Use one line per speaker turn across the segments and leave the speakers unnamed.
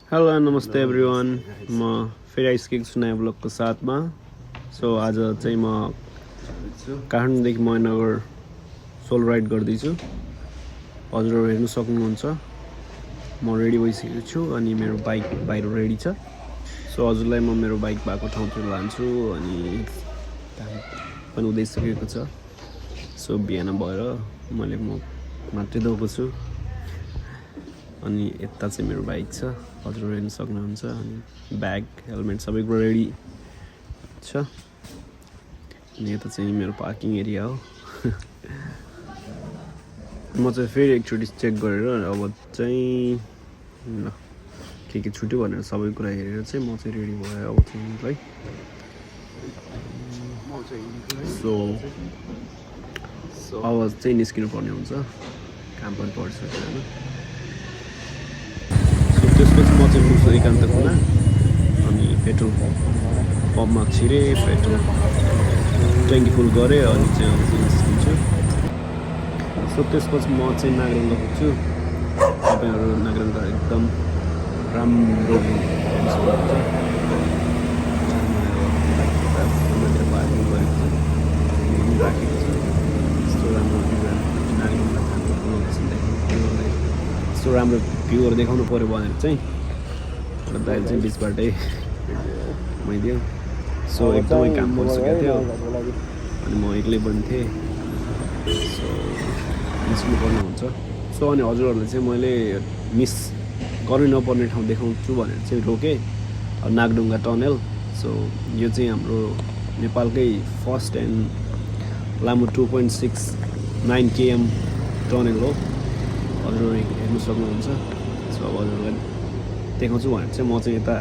Hello नमस्ते everyone म फेरि आइसकेको छु नयाँ ब्लगको साथमा। सो आज चाहिँ म काठमाडौँदेखि महेन्द्रनगर सोलो राइड गर्दैछु। हजुरहरू हेर्नु सक्नुहुन्छ म रेडी भइसकेको छु अनि मेरो बाइक बाहिर रेडी छ। सो हजुरलाई म मेरो बाइक भएको ठाउँतिर लान्छु अनि पनि हुँदैसकेको छ। सो बिहान भएर मैले म मात्रै दौको छु अनि यता चाहिँ मेरो बाइक छ, हजुरहरू हेर्न सक्नुहुन्छ। अनि ब्याग हेलमेट सबै कुरो रेडी छ। अनि यता चाहिँ मेरो पार्किङ एरिया हो। म चाहिँ फेरि एकचोटि चेक गरेर अब चाहिँ ल के छुट्यो भनेर सबै कुरा हेरेर चाहिँ म चाहिँ रेडी भयो अब चाहिँ है। सो अब चाहिँ निस्किनु पर्ने हुन्छ, काम पनि पर्छ होइन। त्यसपछि म चाहिँ पुग्छु एकान्त कुना अनि पेट्रोल पम्पमा छिरेँ, पेट्रोल ट्याङ्की फुल गरेँ अनि चाहिँ अब चाहिँ निस्किन्छु। सो त्यसपछि म चाहिँ नागरङ्गा पुग्छु। तपाईँहरू नागरङ्गा एकदम राम्रो पार्किङ गरेको छ, राखेको छ। यस्तो राम्रो यस्तो राम्रो भ्यूहरू देखाउनु पऱ्यो भनेर चाहिँ दाइले चाहिँ बिचबाटै घुमाइदियो। सो एकदमै काम परिसकेको थियो अनि म एक्लै पनि थिएँ। सो निस्किनु पर्ने हुन्छ। सो अनि हजुरहरूलाई चाहिँ मैले मिस गर्नु नपर्ने ठाउँ देखाउँछु भनेर चाहिँ रोकेँ, नागढुङ्गा टनल। सो यो चाहिँ हाम्रो नेपालकै फर्स्ट एन्ड लामो 2.69 km टनल हो, हजुरहरू हेर्नु सक्नुहुन्छ। सो अब हजुरहरूलाई देखाउँछु भनेर चाहिँ म चाहिँ यता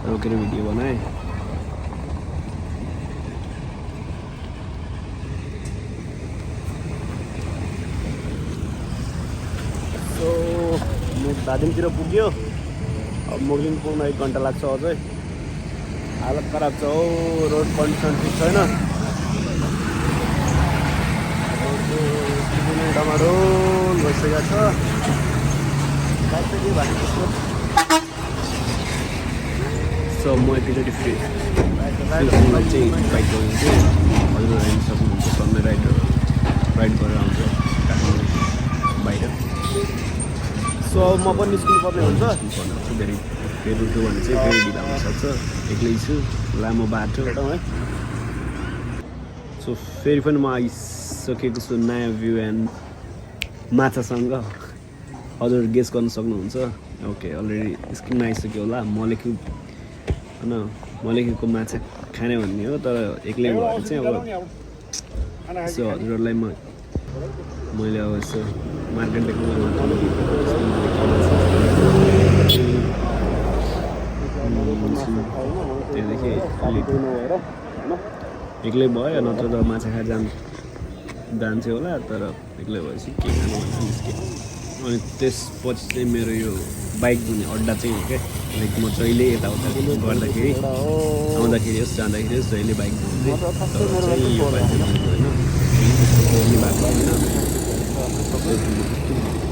रोकेर भिडियो बनाएँ। सो म धादिङतिर पुग्यो, अब मोगलिङ पुग्न 1 घन्टा लाग्छ अझै। हालत खराब छ हौ, रोड कन्डिसन ठिक छैन। डमाडोल भइसकेको छ। सो म एकैचोटि फेरि चाहिँ बाइक लगाउँछु, हजुरहरू हेर्नु सक्नुहुन्छ। सबै राइड गरेर आउँछ काठमाडौँ बाहिर। सो अब म पनि निस्किनु पर्ने हुन्छ। धेरै फेरि उठ्यो भने चाहिँ फेरि ढिला हुनसक्छ, एक्लै छु, लामो बाटो है। सो फेरि पनि म आइसकेको छु नयाँ भ्यू एन्ड माछासँग। हजुर गेस गर्न सक्नुहुन्छ। ओके अलरेडी स्क्रिन आइसक्यो होला। म लेखेको माछा खाने भन्ने हो, तर एक्लै भएर चाहिँ अब यसो हजुरहरूलाई मैले अब यसो मार्केट देखाउनु त्यहाँदेखि एक्लै भयो, नत्र त माछा खाएर जान्थ्यो होला, तर एक्लै भएपछि के खानु भनेर निस्केँ। अनि त्यसपछि चाहिँ मेरो यो बाइक धुने अड्डा चाहिँ हो क्या। लाइक म जहिले यताउता गर्दाखेरि आउँदाखेरि होस् जाँदाखेरि होस् जहिले बाइक धुन्थेँ, तर चाहिँ यो बाइक धुनु होइन, पोल्ने भएको होइन।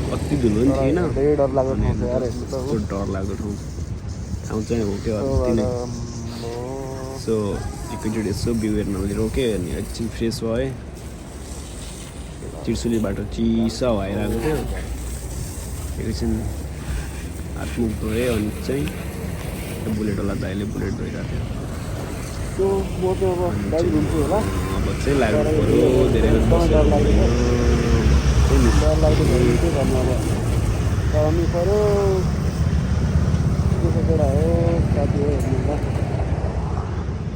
कति धुलो पनि थिएन, डर लाग्दो ठाउँ चाहिँ हो क्या अति नै। सो एकैचोटि यसो भ्यू हेर्न मैले रोकेँ अनि एकछिन फ्रेस भएँ। त्रिशुली बाटो चिसा भइरहेको थियो, एकैछिन हात मुख धोएँ अनि चाहिँ बुलेटवाला दाइले बुलेट धोइरहेको थियो। अब चाहिँ लाग्नु पऱ्यो, धेरै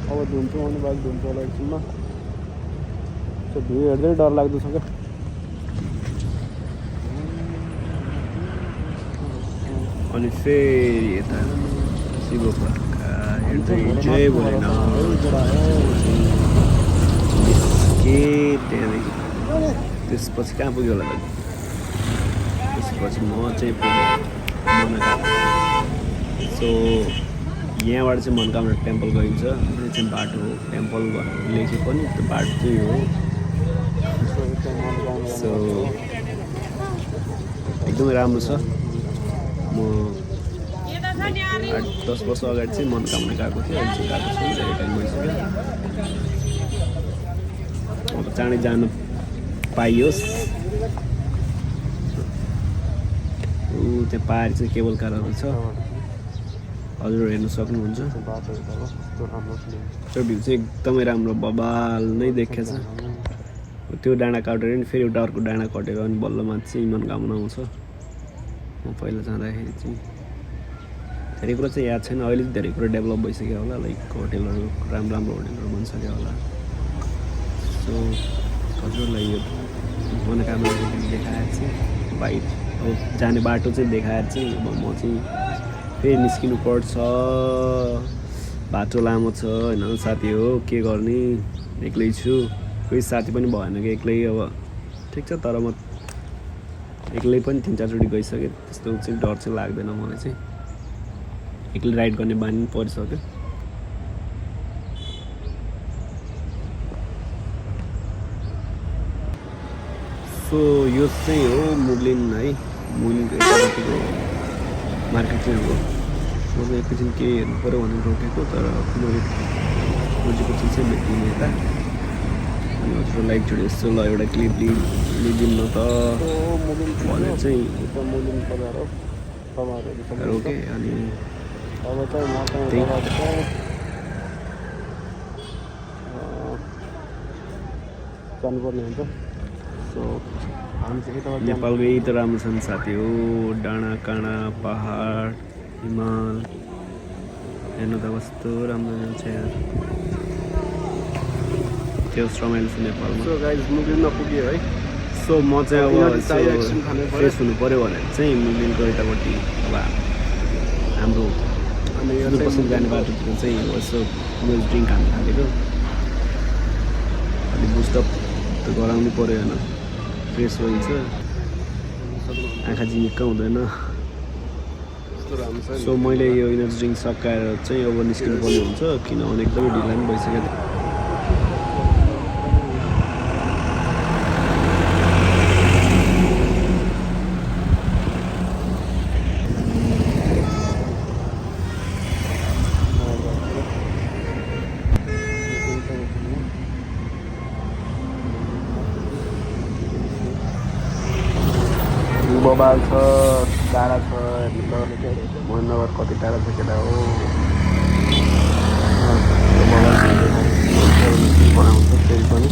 अब धुन्छु अनि बाइक धुन्छु होला एकछिनमा। त्यो भ्यू हेर्दै डर लाग्दो छ क्या। अनि फेरि यता शिवपथका हेर्दै जय भोलेनाथ निस्केँ त्यहाँदेखि। त्यसपछि कहाँ पुग्यो होला त? त्यसपछि म चाहिँ पुगेँ मनोकामना। सो यहाँबाट चाहिँ मनोकामना टेम्पल गइन्छ। यो चाहिँ बाटो हो, टेम्पल लेखे पनि त्यो बाटो चाहिँ हो। सो एकदमै राम्रो छ। म 8-10 वर्ष अगाडि चाहिँ मनोकामना गएको थियो, अहिले चाहिँ गएको छु, धेरै टाइम भइसक्यो। अब चाँडै जानु पाइयोस्। त्यहाँ पाहाड चाहिँ केबल कारहरू छ, हजुर हेर्न सक्नुहुन्छ। त्यो भ्यू चाहिँ एकदमै राम्रो बबाल नै देखेछ। त्यो डाँडा काटेर नि फेरि एउटा अर्को डाँडा कटेर अनि बल्लमा चाहिँ मनोकामना आउँछ। म पहिला जाँदाखेरि चाहिँ धेरै कुरा चाहिँ याद छैन, अहिले चाहिँ धेरै कुरा डेभलप भइसक्यो होला, लाइक होटेलहरू राम्रो होटेलहरू बनिसक्यो होला। सो हजुरलाई यो मनोकामना देखाएर चाहिँ बाइक अब जाने बाटो चाहिँ देखाएर चाहिँ अब म चाहिँ फेरि निस्किनु पर्छ। बाटो लामो छ होइन, साथी हो के गर्ने, एक्लै छु, कोही साथी पनि भएन कि एक्लै। अब ठिक छ, तर म एक्लै पनि 3-4 चोटि गइसकेँ, त्यस्तो चाहिँ डर चाहिँ लाग्दैन मलाई चाहिँ। एक्लै राइड गर्ने बानी पनि परिसक्यो। सो यो चाहिँ हो मुगलिन है, मुगलिनको यतापट्टिको मार्केट चाहिँ हो। म चाहिँ एकैछिन के हेर्नु पऱ्यो भनेर रोकेको, तर मैले खोजेको चिज चाहिँ भेटिने यता। अनि हजुरलाई एकचोटि यस्तो ल एउटा क्लिप लिदिउँ न त भनेर चाहिँ रोकेँ। अनि जानुपर्ने हुन्छ। सो नेपालको यही त राम्रो छ नि साथी हो, डाँडा काँडा पहाड हिमाल हेर्नु त कस्तो राम्रो छ यार, त्यो रमाइलो छ नेपालमा। सो गाइज मुगलिनमा पुग्यो है। सो म चाहिँ अब फ्रेस हुनु पऱ्यो भनेर चाहिँ मुगलिनको यतापट्टि अब हाम्रो सुदूरपश्चिम जाने बाटोतिर चाहिँ यसो मैले ड्रिङ्क खानु थालेको। अलिक बुस्टअप त गराउनु पऱ्यो होइन, फ्रेस हुन्छ, आँखा झिमिक्क हुँदैन। सो मैले यो इनर्जी ड्रिङ्क सकाएर चाहिँ अब निस्किनु पर्ने हुन्छ, किनभने एकदमै ढिला पनि भइसक्यो। बबाल छ, डाँडा छ, मोहननगर कति टाढा छ केटा हो। बनाउँछ फेरि पनि।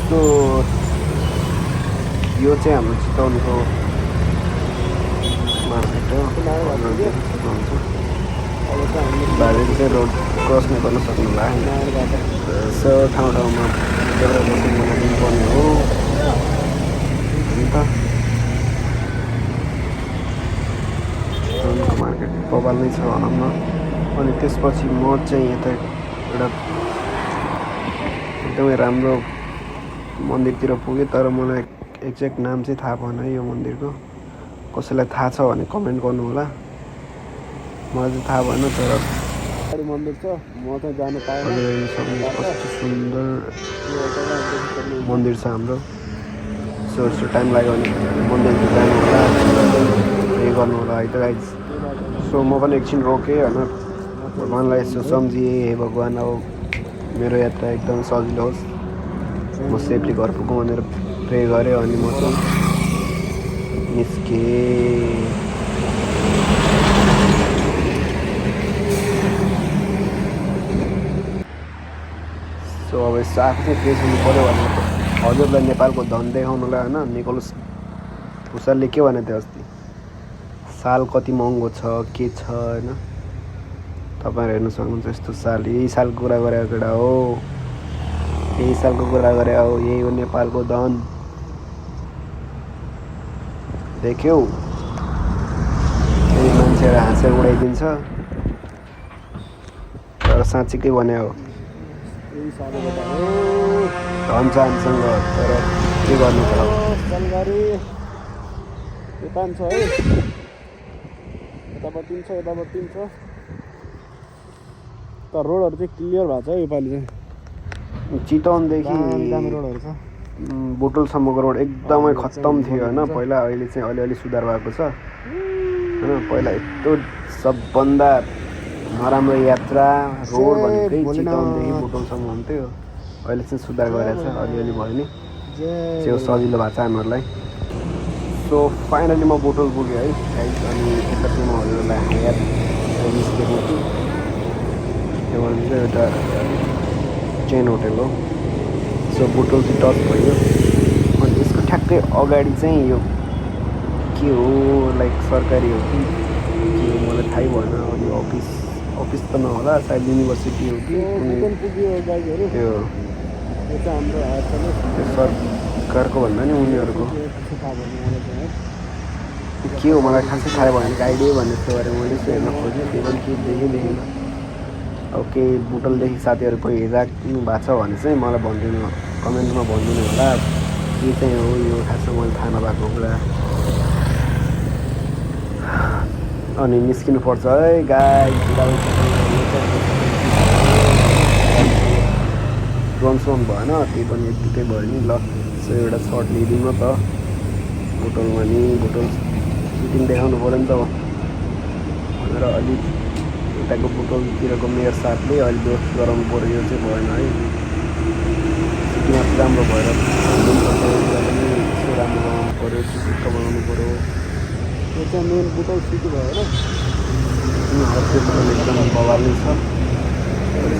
सो यो चाहिँ हाम्रो चितवनको मार्केट हो। बाहिर चाहिँ रोड क्रस नै गर्न सक्नु होला। यसो ठाउँमा डेभलपमेन्ट बनाइदिनु पर्ने हो। अन्त चितवनको मार्केट बबाल नै छ भनौँ न। अनि त्यसपछि म चाहिँ यता एउटा एकदमै राम्रो मन्दिरतिर पुगेँ, तर मलाई एक्ज्याक्ट नाम चाहिँ थाहा भएन यो मन्दिरको। कसैलाई थाहा छ भने कमेन्ट गर्नु होला, मलाई चाहिँ थाहा भएन। तर मन्दिर छ, म चाहिँ जानु पाएँ। कस्तो सुन्दर मन्दिर छ हाम्रो। सो यस्तो टाइम लाग्यो भने मन्दिरतिर जानु होला, प्रे गर्नु होला है त गाइज। सो म पनि एकछिन रोकेँ होइन, भगवान्लाई यसो सम्झिएँ, हे भगवान् अब मेरो यात्रा एकदम सजिलो होस्, म सेफली घर पुगौँ भनेर प्रे गरेँ। अनि म चाहिँ निस्केँ। सो अब यस्तो आफू चाहिँ फ्रेस हुनु पऱ्यो भने हजुरलाई नेपालको धन देखाउनुलाई होइन, निकोलस भुसालले के भनेको थियो अस्ति, साल कति महँगो छ के छ होइन, तपाईँहरू हेर्नु सक्नुहुन्छ। यस्तो साल, यही सालको कुरा गरेको केटा हो, यही सालको कुरा गरे हो, यही हो नेपालको धन। देख्यौ, यही मान्छेहरू हाँसेर उडाइदिन्छ, तर साँच्चीकै भने हो धन छ हामीसँग, तर के गर्नु त। दोकान छ है, यतापट्टि छ, यतापट्टि छ।
तर रोडहरु चाहिँ क्लियर भएको छ योपालि चाहिँ
चितवनदेखि
दामी रोडहरु छ
बुटोलसम्मको रोड एकदमै खत्तम थियो होइन पहिला अहिले चाहिँ अलिअलि सुधार भएको छ होइन पहिला यस्तो सबभन्दा नराम्रो यात्रा रोड भनेकै चितवनदेखि बुटोलसम्म हुन्थ्यो अहिले चाहिँ सुधार गरेको छ अलिअलि भयो नि त्यो सजिलो भएको छ हामीहरूलाई सो फाइनली म बुटोल पुगेँ है अनि यता चाहिँ म हजुरहरूलाई हायात निस्केको छु त्यो भने चाहिँ एउटा चेन होटेल हो सो बुटोल चाहिँ टच भयो अनि यसको ठ्याक्कै अगाडि चाहिँ यो के हो लाइक सरकारी हो कि के हो मलाई थाहै भएन अनि अफिस त नहोला सायद युनिभर्सिटी हो कि त्यो सरकारको भन्दा नि उनीहरूको के हो मलाई खासै थाहा भएन आइडिया भन्ने थियो अरे मैले हेर्न खोजेँ त्यो पनि के देखेँ अब केही बुटलदेखि साथीहरू कोही हेरिराख्नु भएको छ भने चाहिँ मलाई भनिदिनु कमेन्टमा भनिदिनु होला के चाहिँ हो यो खासमा मैले थाहा नभएको कुरा अनि निस्किनुपर्छ है गाई ड्रोन भएन त्यही पनि यतिकै भयो नि ल सो एउटा सर्ट लिइदिउँ न त बुटोलमा नि बुटोल सुटिङ देखाउनु पऱ्यो नि त भनेर अलिक यताको बुटोलतिरको मेयर साथले अहिले दोष गराउनु पऱ्यो यो चाहिँ भएन है सिटीमा राम्रो भएर यसो राम्रो बनाउनु पऱ्यो चिटिक्क बनाउनु पऱ्यो यो चाहिँ मेन बुटोल सिटी भएर त्यो बुटोल एकदम बवाल नै छ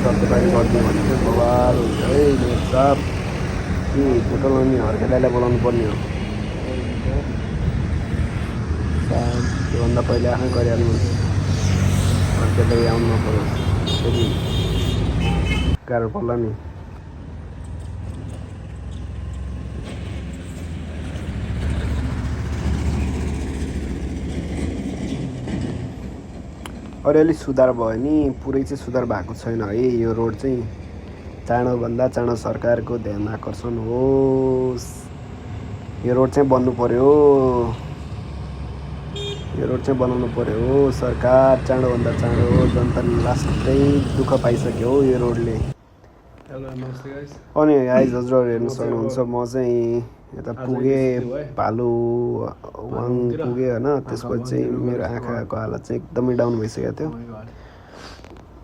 सफाइ गरिदियो भने चाहिँ बवाल हुन्छ है मेयर साहब कि बुटोल अनि हर्केदाईलाई बोलाउनु पर्ने हो त्योभन्दा पहिले आफै गरिहाल्नुहोस् हर्केदाई आउनु नपरोस् फेरि गाह्रो पर्ला नि अलिअलि सुधार भयो नि पुरै चाहिँ सुधार भएको छैन है यो रोड चाहिँ चाँडोभन्दा चाँडो सरकारको ध्यान आकर्षण होस् यो रोड चाहिँ बन्नु पर्यो यो रोड चाहिँ बनाउनु पर्यो सरकार चाँडोभन्दा चाँडो जनताले लास्टै दुःख पाइसक्यो हो यो रोडले अनि गाइज हजुरहरू हेर्नु सक्नुहुन्छ म चाहिँ यता पुगेँ भालुवाङ पुगेँ होइन त्यसपछि चाहिँ मेरो आँखाको हालत चाहिँ एकदमै डाउन भइसकेको थियो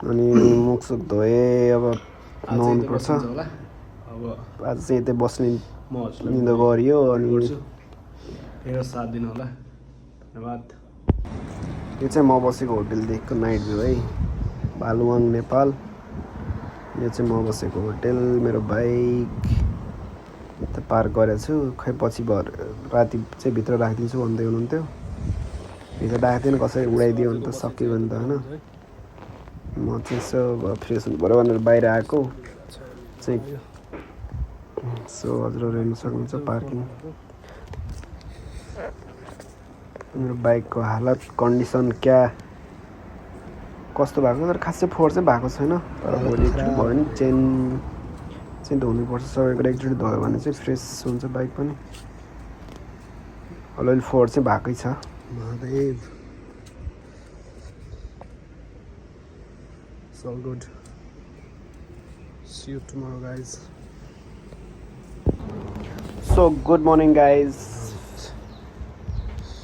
अनि मुखसुख धोएँ अब नुहाउनुपर्छ आज चाहिँ यतै बस्ने निदो गरियो अनि साथ दिनु होला धन्यवाद यो चाहिँ म बसेको होटेलदेखिको नाइट भ्यू है भालुवाङ नेपाल यो चाहिँ म बसेको होटेल मेरो बाइक त पार्क गरेको छु खै पछि भएर राति चाहिँ भित्र राखिदिन्छु भन्दै हुनुहुन्थ्यो भित्र राखेको थिएन कसरी उडाइदियो भने त सक्यो भने त होइन म चाहिँ यसो फ्रेस हुनु पऱ्यो भनेर बाहिर आएको चाहिँ सो हजुरहरू हेर्नु सक्नुहुन्छ पार्किङ मेरो बाइकको हालत कन्डिसन क्या कस्तो भएको तर खासै फोहोर चाहिँ भएको छैन तर भोलि भयो नि चेन चाहिँ धुनुपर्छ सबैको एकचोटि धोयो भने चाहिँ फ्रेस हुन्छ बाइक पनि अलिअलि फोहोर चाहिँ भएकै छ Mahadev So good. See you tomorrow, guys. So good morning, guys.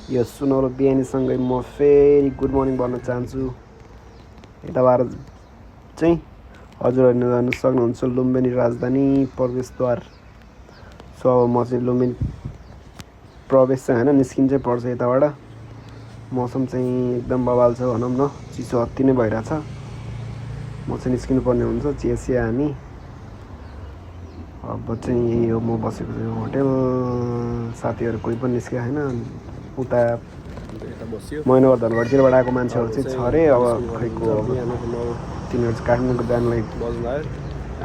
यो सुनौलो बिहानीसँगै म फेरि गुड मर्निङ भन्न चाहन्छु यताबाट चाहिँ हजुरहरू जानु सक्नुहुन्छ लुम्बिनी राजधानी प्रवेशद्वार सो अब म चाहिँ लुम्बिनी प्रवेश चाहिँ होइन निस्किन चाहिँ पर्छ यताबाट मौसम चाहिँ एकदम बवाल छ भनौँ न चिसो अति नै भइरहेछ म चाहिँ निस्किनु पर्ने हुन्छ चियासिया हानी अब चाहिँ यही हो म बसेको चाहिँ होटेल साथीहरू कोही पनि निस्केको छैन उता मैनगर धनगढीतिरबाट आएको मान्छेहरू चाहिँ छ अरे अब खैको अब तिनीहरू चाहिँ काठमाडौँ जानलाई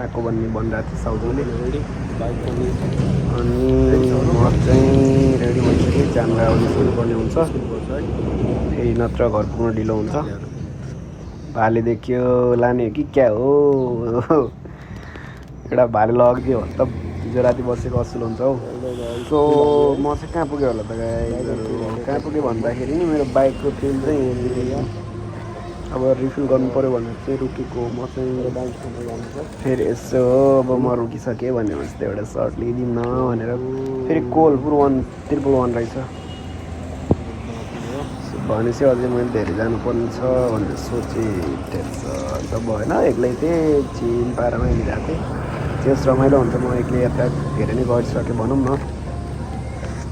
आएको भनिरहेको थियो साउदीले अनि म चाहिँ रेडी भइसकेँ जानलाई अब निस्किनुपर्ने हुन्छ फेरि नत्र घर पुग्न ढिलो हुन्छ भाले देख्यो लाने हो कि क्या हो एउटा भाले लगिदियो भने त हिजो राति बसेको असुल हुन्छ हौ सो म चाहिँ कहाँ पुगेँ होला त गाइजहरू कहाँ पुगेँ भन्दाखेरि नि मेरो बाइकको तेल चाहिँ अब रिफिल गर्नु पऱ्यो भनेर चाहिँ रुकेको म चाहिँ
ब्याङ्क खाना जान्छ
फेरि यसो अब म रुकिसकेँ भनेपछि त एउटा सर्ट लिइदिउँ न भनेर फेरि कोलपुर 111 रहेछ भनेपछि अझै मैले धेरै जानुपर्ने छ भनेर सोचेँ अन्त भएन एक्लै थिएँ चिल पारामा हिँडिरहेको थिएँ त्यस रमाइलो हुन्छ म एक्लै यात्रा धेरै नै गरिसकेँ भनौँ न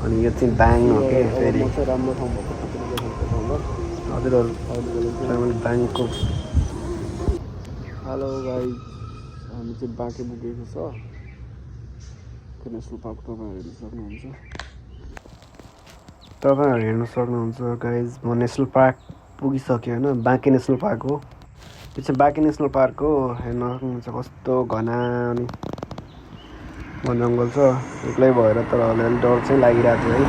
अनि यो चाहिँ ब्याङ हो के फेरि
राम्रो ठाउँ भएको
हजुरहरू ब्याङ्कको
हेलो गाइज हामी चाहिँ बाँके पुगेको छ नेसनल पार्क
तपाईँहरू हेर्न सक्नुहुन्छ गाइज म नेसनल पार्क पुगिसकेँ होइन बाँके नेसनल पार्क हो यो चाहिँ बाँके नेसनल पार्क हो हेर्न सक्नुहुन्छ कस्तो घना अनि वन जङ्गल छ एक्लै भएर तर अलिअलि डर चाहिँ लागिरहेको थियो है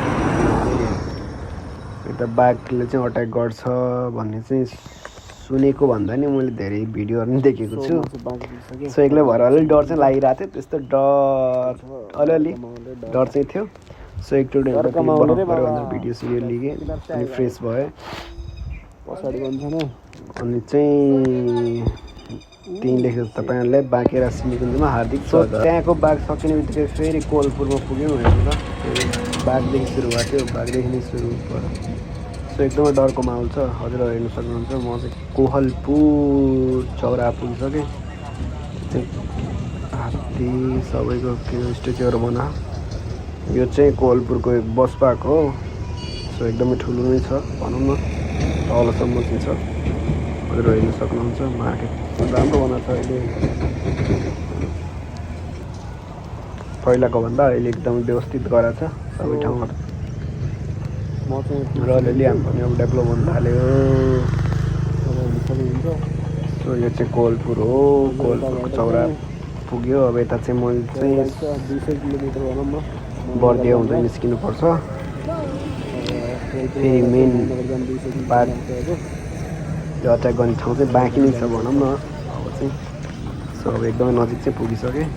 यता बाघले चाहिँ अट्याक गर्छ भन्ने चाहिँ सुनेको भन्दा नि मैले धेरै भिडियोहरू पनि देखेको छु सो एक्लै भएर अलिअलि डर चाहिँ लागिरहेको थियो त्यस्तो डर अलिअलि डर चाहिँ थियो सो एकचोटि बनाउनु पऱ्यो भनेर भिडियो सिडियो लिएँ अनि फ्रेस भएँ अनि चाहिँ त्यहीँ लेखेको तपाईँहरूलाई बाँके राष्ट्रिय निकुञ्जमा हार्दिक स्वागत त्यहाँको बाघ सकिने बित्तिकै फेरि कोलपुरमा पुग्यौँ हेर्नु त बाघदेखि सुरु भएको थियो बाघदेखि नै सुरु भयो सो एकदमै डरको माहौल छ हजुरहरू हेर्नु सक्नुहुन्छ म चाहिँ कोहलपुर चौरा पुगिसकेँ चाहिँ हात्ती सबैको के स्ट्याचुहरू बना यो चाहिँ कोहलपुरको एक बस पार्क हो सो एकदमै ठुलो नै छ भनौँ न तलसम्म चाहिँ छ हजुरहरू हेर्नु सक्नुहुन्छ मार्केट राम्रो बनाएको छ अहिले पहिलाको भन्दा अहिले एकदमै व्यवस्थित गराएको छ सबै ठाउँहरू र अलिअलि हामी पनि अब डेभलप हुन थाल्यो सो यो चाहिँ कोहलपुर हो कोहलपुरको चौरा पुग्यो अब यता चाहिँ मैले चाहिँ
200 किलोमिटर भनौँ न
बर्दिया हुँदै निस्किनुपर्छ फेरि मेन पार्क त्यो अट्याक गर्ने ठाउँ चाहिँ बाँकी नै छ भनौँ न अब चाहिँ सो अब एकदमै नजिक चाहिँ पुगिसकेँ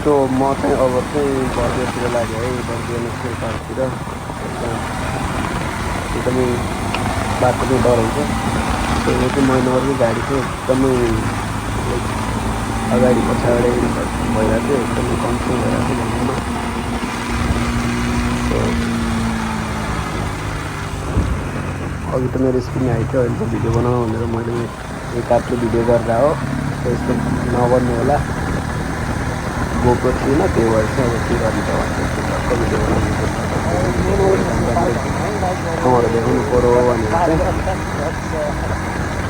सो म चाहिँ अब चाहिँ बर्दियातिर लाग्यो है बर्दिया नेसनल पार्कतिर एकदमै बाटो चाहिँ डर हुन्छ सो यो चाहिँ महिनावरको गाडी चाहिँ एकदमै अगाडि पछाडि भइरहेको थियो एकदमै कन्ट्रोल भइरहेको थियो भनौँ न सो अघि त मेरो स्क्रिन आएको थियो अहिले त भिडियो बनाउनु भनेर मैले एक हातले भिडियो गरेर हो सो यस्तो नगर्नु होला गएको थिएन त्यही भएर चाहिँ अब के गर्ने त भनेर टक्क भिडियो बनाउनु ठाउँहरू देखाउनु पऱ्यो भनेर चाहिँ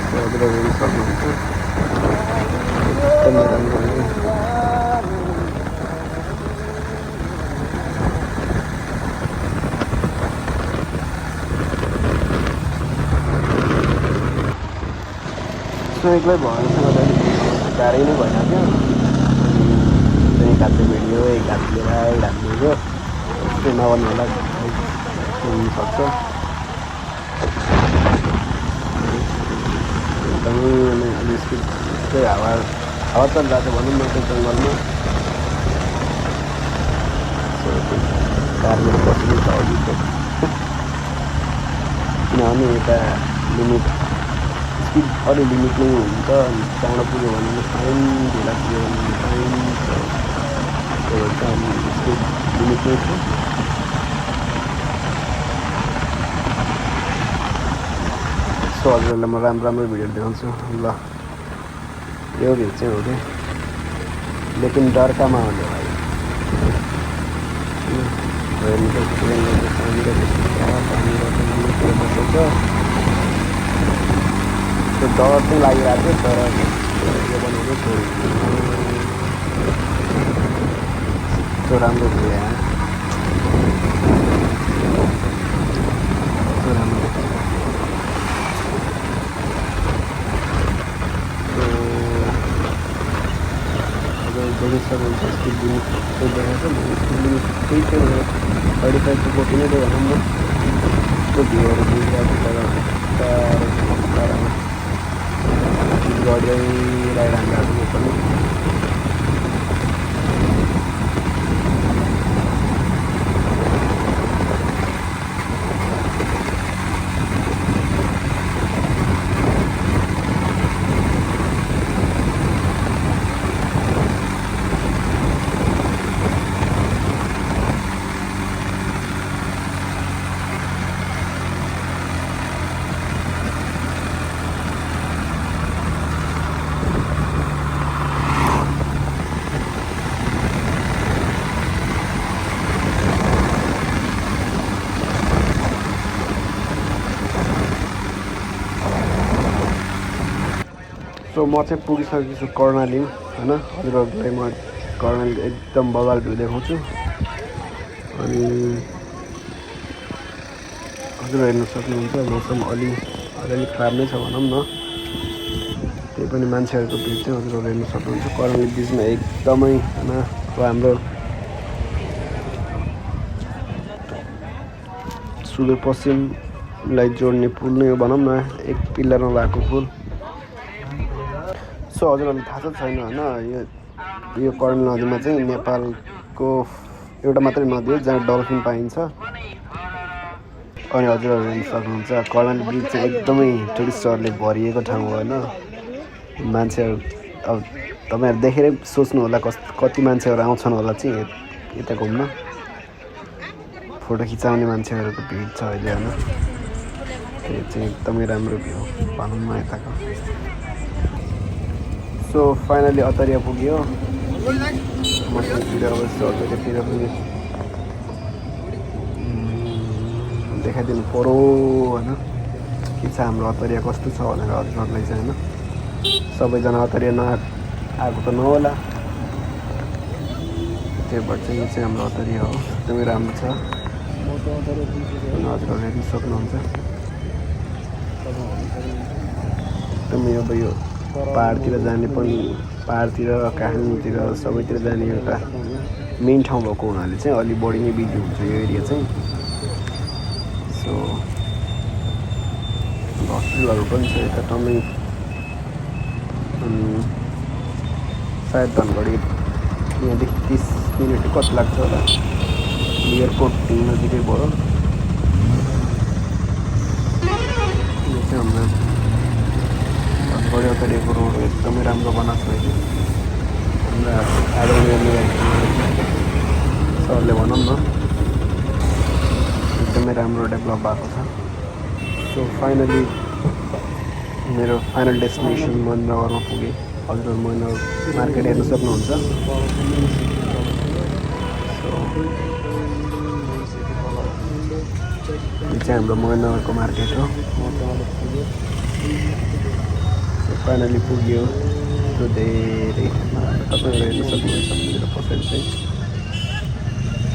हजुरहरू हेर्नु सक्नुहुन्छ एकदमै राम्रो सो एक्लै भएर चाहिँ अलिअलि गाह्रै नै भइरहेको थियो एक हातले भिडियो एक हातले राइड हाल्दियो त्यस्तो नगर्नु होला हुनसक्छ एकदमै अलि स्पिड चाहिँ हावा चलिरहेको छ भनौँ न त्यो जङ्गलमा कारले बस्नु छ अघि किनभने यता लिमिट स्पिड अलि लिमिट नै हुन्छ अनि चाँडो पुग्यो भने फाइन ढिला पुग्यो भने फाइन त्यही भएर चाहिँ स्पिड लिमिट नै छ सो हजुरहरूलाई म राम्रो भिडियो देखाउँछु ल यो भिड चाहिँ हो कि लेकिन डर का माहौल है भाइ त्यो डर चाहिँ लागिरहेको थियो तर यो बनाउनु छोड्यो राम्रो थियो यहाँ राम्रो देखिसक्नुहुन्छ स्पिड लिमिट चाहिँ देखाएको छ स्पिड लिमिट त्यही थियो 35 to 40 नै थियो भनौँ न त्यो भ्यूहरू देखिरहेको तर गर्दै राइड हान्दाहरू पनि सो म चाहिँ पुगिसकेको छु कर्णाली होइन हजुरहरूलाई म कर्णाली एकदम बवाल भ्यू देखाउँछु अनि हजुर हेर्न सक्नुहुन्छ मौसम अलिअलि खराब नै छ भनौँ न त्यही पनि मान्छेहरूको भिड चाहिँ हजुरहरू हेर्न सक्नुहुन्छ कर्णाली बिचमा एकदमै होइन अब हाम्रो सुदूरपश्चिमलाई जोड्ने पुल नै हो भनौँ न एक पिल्लरमा भएको पुल सो हजुरहरूलाई थाहा छ छैन होइन यो कर्णाली नदीमा चाहिँ नेपालको एउटा मात्रै नदी हो जहाँ डल्फिन पाइन्छ अनि हजुरहरू हेर्न सक्नुहुन्छ कर्णाली ब्रिज चाहिँ एकदमै टुरिस्टहरूले भरिएको ठाउँ हो होइन मान्छेहरू अब तपाईँहरू देखेरै सोच्नु होला कति मान्छेहरू आउँछन् होला चाहिँ यता घुम्न फोटो खिचाउने मान्छेहरूको भिड छ अहिले होइन त्यो चाहिँ एकदमै राम्रो भ्यू भनौँ न यताको सो फाइनली अतरिया पुग्यो म चाहिँ भिडियो अवश्य अतरियातिर पुगेँ देखाइदिनु पऱ्यो होइन के छ हाम्रो अतरिया कस्तो छ भनेर हजुरहरूलाई चाहिँ होइन सबैजना अतरिया आएको त नहोला त्यही भएर चाहिँ यो चाहिँ हाम्रो अतरिया हो एकदमै राम्रो छ हजुरहरूले हेर्न सक्नुहुन्छ एकदमै अब यो पाहाडतिर जाने पनि पाहाडतिर काठमाडौँतिर सबैतिर जाने एउटा मेन ठाउँ भएको हुनाले चाहिँ अलि बढी नै बिजी हुन्छ यो एरिया चाहिँ सो हस्पिटलहरू पनि छ यता टम्मै सायद धनगढी यहाँदेखि 30 मिनट कति लाग्छ होला एयरपोर्ट नजिकै भयो यो चाहिँ हाम्रो धनगढी अतरियाको रोड एकदमै राम्रो बनाएको छ अहिले हाम्रा आदरणीय सरले भनौँ न एकदमै राम्रो डेभलप भएको छ सो फाइनली मेरो फाइनल डेस्टिनेसन महेन्द्रगढमा पुगेँ हजुर महेन्द्रगढ मार्केट हेर्न सक्नुहुन्छ सो यो चाहिँ हाम्रो महेन्द्रगढको मार्केट हो सो फाइनली पुग्यो त्यो धेरै तपाईँहरू हेर्न सक्नुहुन्छ मेरो पछाडि चाहिँ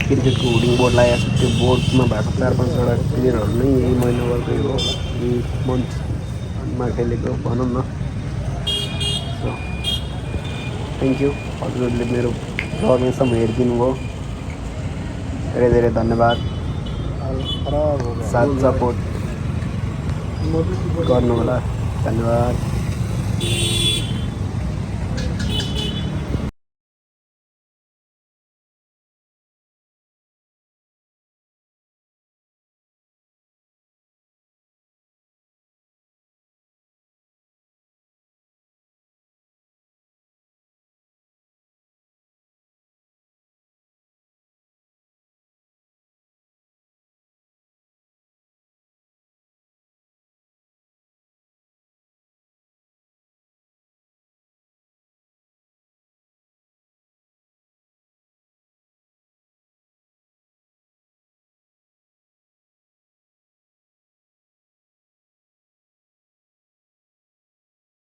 क्रिकेटको हुडिङ बोर्ड लागेको छ त्यो बोर्डमा भएको 4-5वटा प्लेयरहरू नै यही महेन्द्रगढकै हो यही मन्थमा खेलेको भनौँ न सो थ्याङ्क यू हजुरहरूले मेरो भ्लग यहाँसम्म हेरिदिनु भयो धेरै धेरै धन्यवाद साथ सपोर्ट गर्नु होला धन्यवाद